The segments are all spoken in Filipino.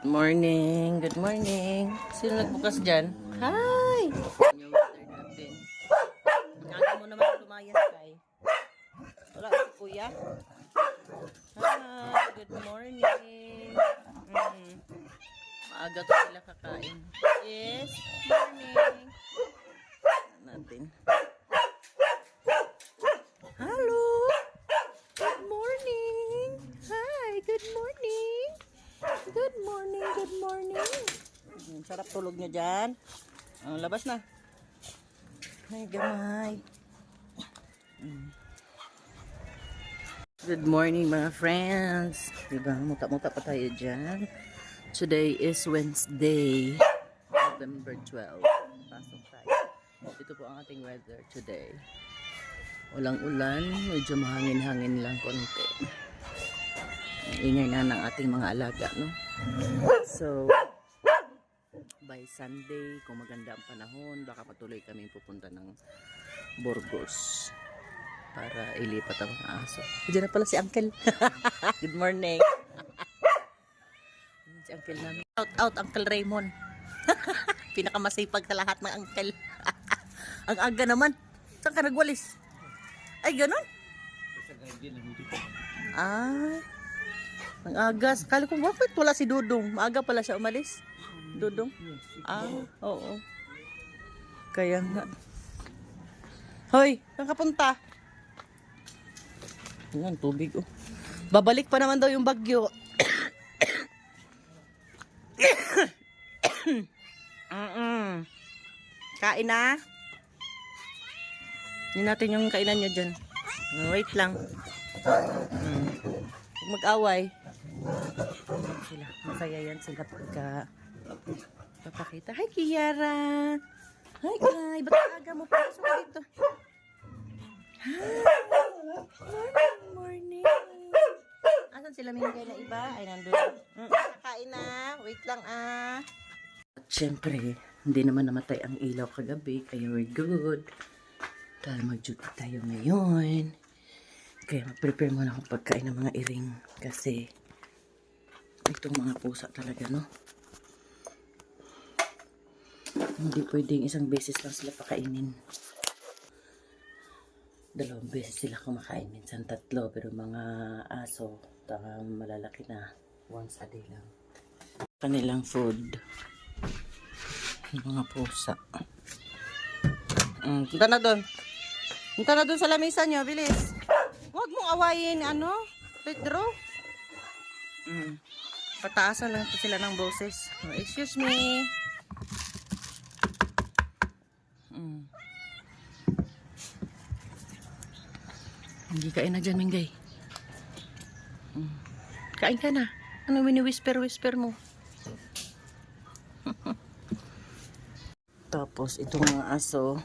Good morning. Sino nagbukas dyan? Hi! Yung weather natin. Aga mo naman lumayas kay. Wala si kuya. Hi, good morning. Maaga ko sila kakain. Yes, morning. Natin. Hello! Good morning! Hi, good morning! Good morning, good morning. Sarap tulog nyo dyan. Labas na. Ay, gamay. Good morning mga friends. Diba, muta-muta pa tayo dyan. Today is Wednesday, November 12. Pasok tayo. Ito po ang ating weather today. Walang ulan, medyo mahangin-hangin lang konti. Ingay na ng ating mga alaga, no? So, by Sunday, kung maganda ang panahon, baka patuloy kami pupunta ng Burgos para ilipat ang mga aso. Diyan na pala si Uncle. Good morning. Si Uncle namin. Out, Uncle Raymond. Pinakamasipag sa lahat ng Uncle. Ang aga naman. Saan ka nagwalis? Ay, ganun? Ay. Ang agas. Kala ko, bakit wala si Dudong? Maaga pala siya umalis. Dudong? Oo. Kaya nga. Hoy, saan ka punta? Yan, tubig oh. Babalik pa naman daw yung bagyo. Kain na. Yun natin yung kainan nyo dyan. Wait lang. Huwag mag-away. Sila. Masaya yan sila pagka papakita. Hi, Kiara. Hi, Kai. Ba't aga mo pa? So, dito. Hi. Morning. Asan sila Mingay na iba? Ay, nandun. Kakain na. Wait lang At syempre, hindi naman namatay ang ilaw kagabi. Kaya we're good. Dahil mag-duty tayo ngayon. Kaya mag-prepare muna akong pagkain ng mga iring. Kasi itong mga pusa talaga, no? Hindi pwedeng isang beses lang sila pakainin. 2 beses sila kumakain. Minsan 3. Pero mga aso, malalaki na. Once a day lang. Kanilang food. Mga pusa. Punta na doon. Punta na doon sa lamesa nyo. Bilis. Huwag mong awayin, Pedro. Pataasan lang sila ng boses. Excuse me. Hindi kain na dyan, Mingay. Kain ka na. Ano mini-whisper mo? Tapos, itong mga aso,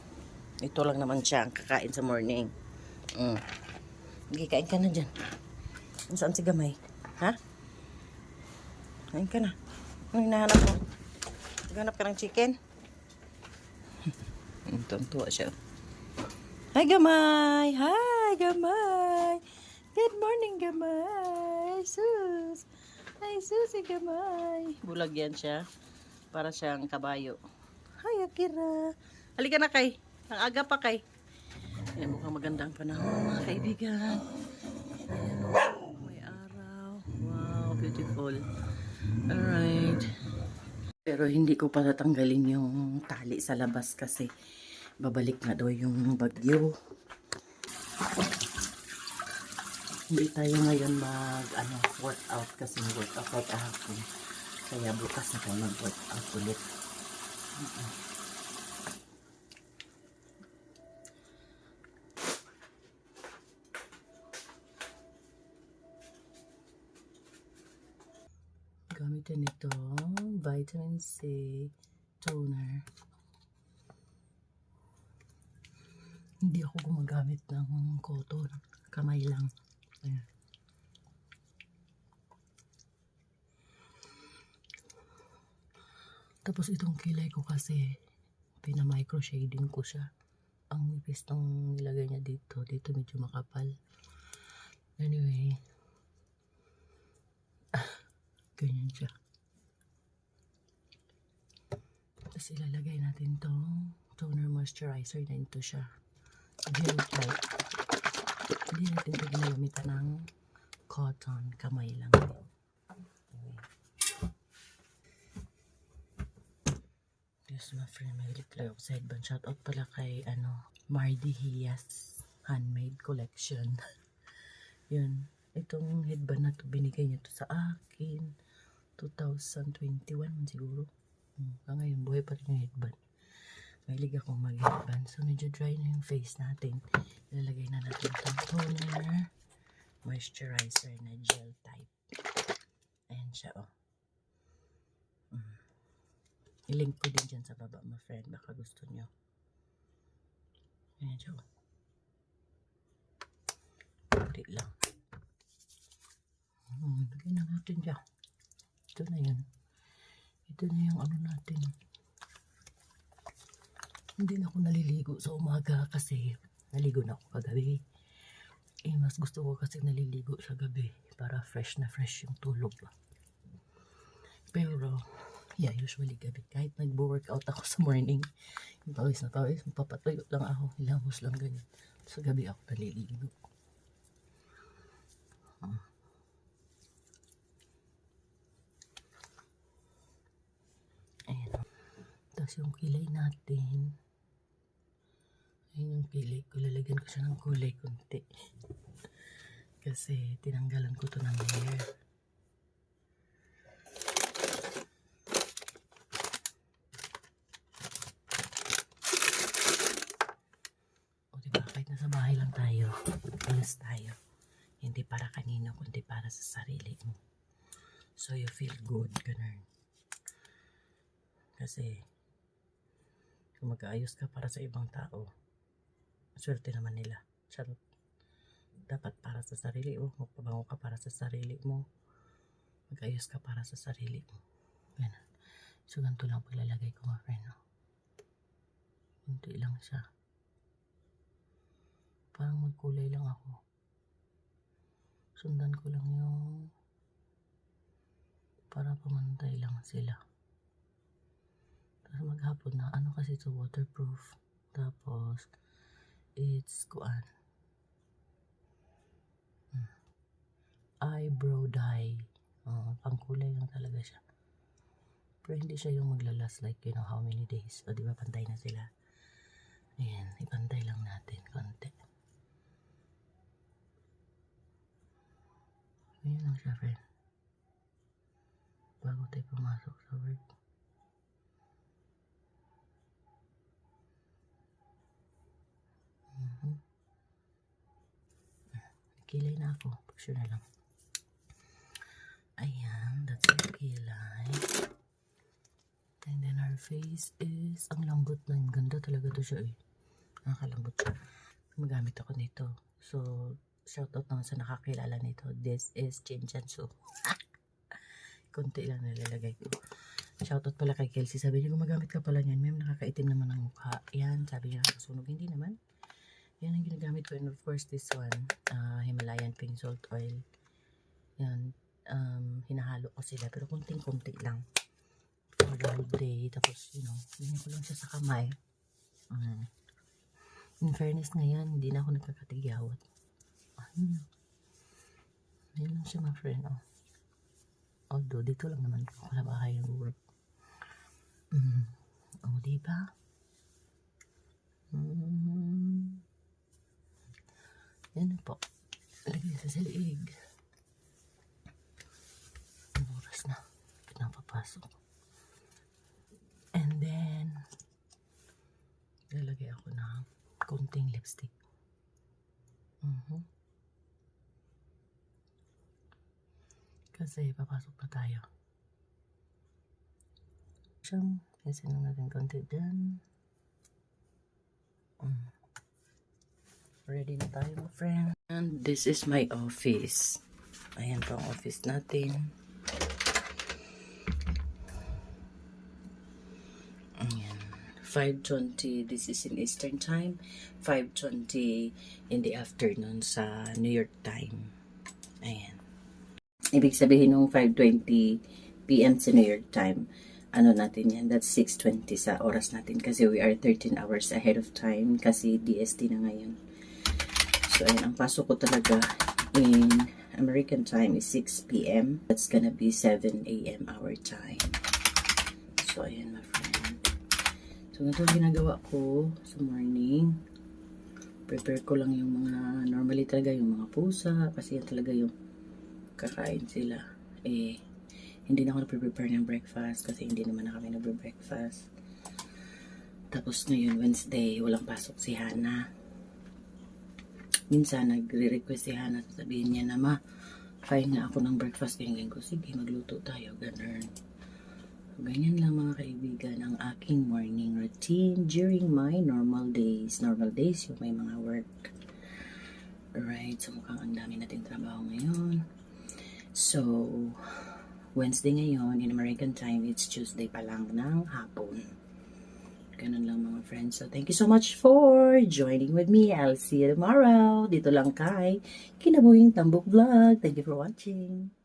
ito lang naman siya ang kakain sa morning. Hindi, kain ka na dyan. Saan si Gamay? Ha? Kain ka na. Ano hinahanap mo? Naghanap ka ng chicken? Tuntua siya. Hi, Gamay! Hi, Gamay! Good morning, Gamay! Sus! Hi, Susi, Gamay! Bulag yan siya. Para siyang kabayo. Hi, Akira! Halika na, Kay. Ang aga pa, Kay. Ayan, mukhang maganda ang panahon, mga kaibigan. Ayan, may araw. Wow, beautiful. Alright. Pero hindi ko pa tatanggalin yung tali sa labas kasi babalik na daw yung bagyo. Hindi tayo ngayon workout kasi workout tayo kahapon. Kaya bukas na tayo mag-workout ulit. Gamitin ito vitamin C toner. Hindi ako gumagamit ng cotton. Kamay lang. Ayan. Tapos itong kilay ko kasi pina-micro shading ko siya. Ang nipis ng nilagay niya dito. Dito medyo makapal. Anyway. Ganyan siya. Tapos ilalagay natin tong toner moisturizer na ito siya. Gel type. Hindi natin ito ginagamitan ng cotton. Kamay lang. Yes, my friend, mahilig talaga ako sa headband. Shoutout pala kay, Mardy Hias Handmade Collection. Yun. Itong headband na to, binigay niya to sa akin. 2021 siguro. Ngayon, buhay pa rin yung headband. Mahilig akong mag-headband. So, medyo dry na yung face natin. Ilalagay na natin itong toner moisturizer na gel type. Ayan siya, oh. I-link ko din dyan sa baba, my friend. Baka gusto nyo. Ayan siya. Kunti lang. Lagay na natin dyan. Ito na yun. Ito na yung ano natin. Hindi na ako naliligo sa umaga kasi naligo na ako kagabi. Mas gusto ko kasi naliligo sa gabi para fresh na fresh yung tulog. Pero yeah, usually gabi. Kahit nag-workout ako sa morning, yung pawis na pawis, magpapatuyo lang ako, hilamos lang ganyan. Sa gabi ako naliligo. Ayan. Tapos yung kilay natin, ayun yung kilay ko, lalagyan ko siya ng kulay kunti. Kasi tinanggalan ko to ng hair. Nasa bahay lang tayo, alas tayo, hindi para kanino kundi para sa sarili mo, so you feel good, ganun. Kasi kung mag-aayos ka para sa ibang tao, swerte naman nila. Charot. Dapat para sa sarili mo, magpabango ka para sa sarili mo, mag-ayos ka para sa sarili mo, ganun. So ganito lang paglalagay ko, mga friend, no? Kunti lang siya. Parang magkulay lang ako. Sundan ko lang yung para pamantay lang sila. Tapos maghapon na, kasi ito waterproof. Tapos it's eyebrow dye. Pangkulay lang talaga siya. Pero hindi siya yung maglalas like how many days. O diba pantay na sila. Ayan, ipantay lang natin konti. Ayan lang siya, friend. Bago tayo pumasok sa work. Kilay na ako. Picture na lang. Ayan, that's our kilay. And then our face is, ang lambot na. Yung ganda talaga to siya, eh. Nakakalambot siya. Magamit ako nito. So, shoutout naman sa nakakilala nito. This is Chinchansu. Kunti lang nilalagay ko. Shoutout pala kay Kelsey. Sabi niya, gumagamit ka pala niyan. Ma'am, nakakaitim naman ang mukha. Yan, sabi niya, nakasunog. Hindi naman. Yan ang ginagamit ko. And of course, this one, Himalayan pink salt oil. Yan, hinahalo ko sila. Pero kunting-kunti lang. For the whole day. Tapos, ganyan ko lang siya sa kamay. In fairness ngayon, hindi na ako nagkakatigyawat. Ayan lang siya, mga friend. Although, dito lang naman ako sa bahay ng work. Diba? Yan na po. Lagay sa liig. Ang oras na. Pinapapasok. And then, lalagay ako ng konting lipstick. Kasi papasok na tayo. Siyang, isin lang natin konti dyan. Ready na tayo, my friend. And this is my office. Ayan po ang office natin. Ayan. 5:20, this is in Eastern Time. 5:20 in the afternoon sa New York time. Ayan. Ibig sabihin nung 5:20 PM sa New York time, ano natin yan, that's 6:20 sa oras natin kasi we are 13 hours ahead of time kasi DST na ngayon. So, ayun, ang pasok ko talaga in American time is 6 p.m. That's gonna be 7 a.m. our time. So, ayun, my friend. So, ito ang ginagawa ko sa morning. Prepare ko lang yung mga, normally talaga yung mga pusa kasi yan talaga yung kakain sila. Hindi na ako nagpe-prepare ng breakfast kasi hindi naman na kami nagbe-breakfast. Tapos ngayon, Wednesday, walang pasok si Hana. Minsan, nagre-request si Hana, sabihin niya na, ma, kain nga ako ng breakfast. Ganyan ko, sige, magluto tayo, ganun. Ganyan lang mga kaibigan ang aking morning routine during my normal days. Normal days, yung may mga work. Alright, so mukhang ang dami nating trabaho ngayon. So, Wednesday ngayon, in American time, it's Tuesday pa lang ng hapon. Ganun lang mga friends. So, thank you so much for joining with me. I'll see you tomorrow. Dito lang kay Kinabuhing Tambok Vlog. Thank you for watching.